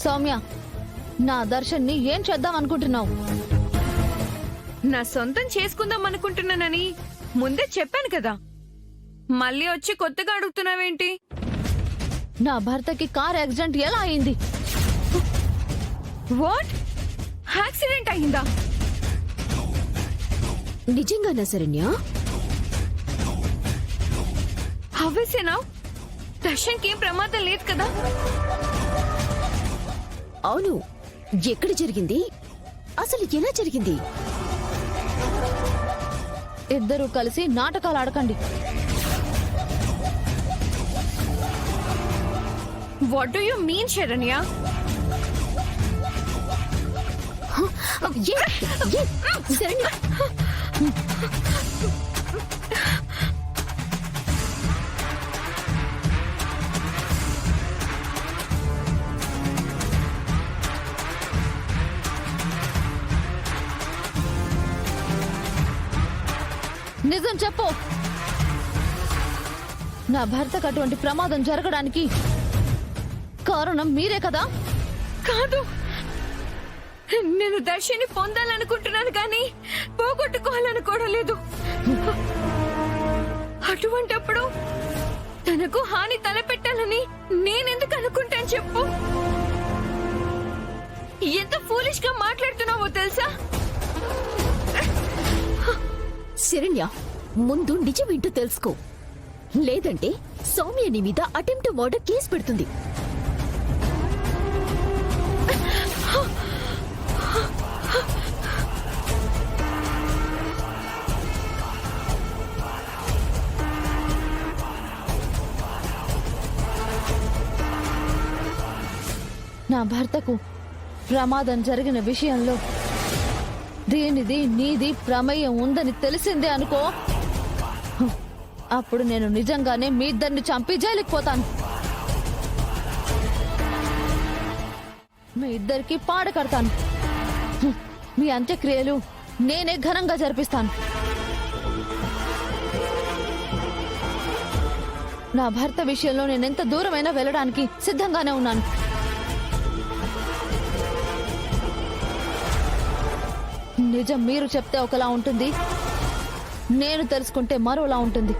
సౌమ్య, నా దర్శన్ని ఏం చేద్దాం అనుకుంటున్నావు? నా సొంతం చేసుకుందాం అనుకుంటున్నానని ముందే చెప్పాను కదా. మళ్ళీ వచ్చి కొత్తగా అడుగుతున్నావేంటి? నా భర్తకి కార్ యాక్సిడెంట్ ఎలా అయింది? వాట్? యాక్సిడెంట్ అయిందా? నిజంగానా శరణ్య? హవ్వేసేనా? దర్శన్కి ఏం ప్రమాదం లేదు కదా? అవును, ఎక్కడ జరిగింది? అసలు ఎలా జరిగింది? ఇద్దరూ కలిసి నాటకాలు ఆడకండి. What do you mean Saranya? Saranya, నిజం చెప్పు. నా భర్తకు అటువంటి ప్రమాదం జరగడానికి కారణం మీరే కదా? కాదు, నేను దర్శన్ని పొందాలనుకుంటున్నాను కానీ పోగొట్టుకోవాలనుకోవడం లేదు. అటువంటప్పుడు తనకు హాని తలపెట్టాలని నేనెందుకు అనుకుంటాను చెప్పు? ఎంత ఫూలిష్ గా మాట్లాడుతున్నావో తెలుసా? శరణ్య, ముందు నిజమేంటో తెలుసుకో, లేదంటే సౌమ్య నీ మీద అటెంప్ట్ మర్డర్ కేసు పెడుతుంది. నా భర్తకు ప్రమాదం జరిగిన విషయంలో దీనిది నీది ప్రమేయం ఉందని తెలిసిందే అనుకో, అప్పుడు నేను నిజంగానే మీ ఇద్దరిని చంపి జైలుకి పోతాను. మీ ఇద్దరికి పాడ కడతాను. మీ అంత్యక్రియలు నేనే ఘనంగా జరిపిస్తాను. నా భర్త విషయంలో నేనెంత దూరమైనా వెళ్ళడానికి సిద్ధంగానే ఉన్నాను. నిజం మీరు చెప్తే ఒకలా ఉంటుంది, నేను తెలుసుకుంటే మరోలా ఉంటుంది.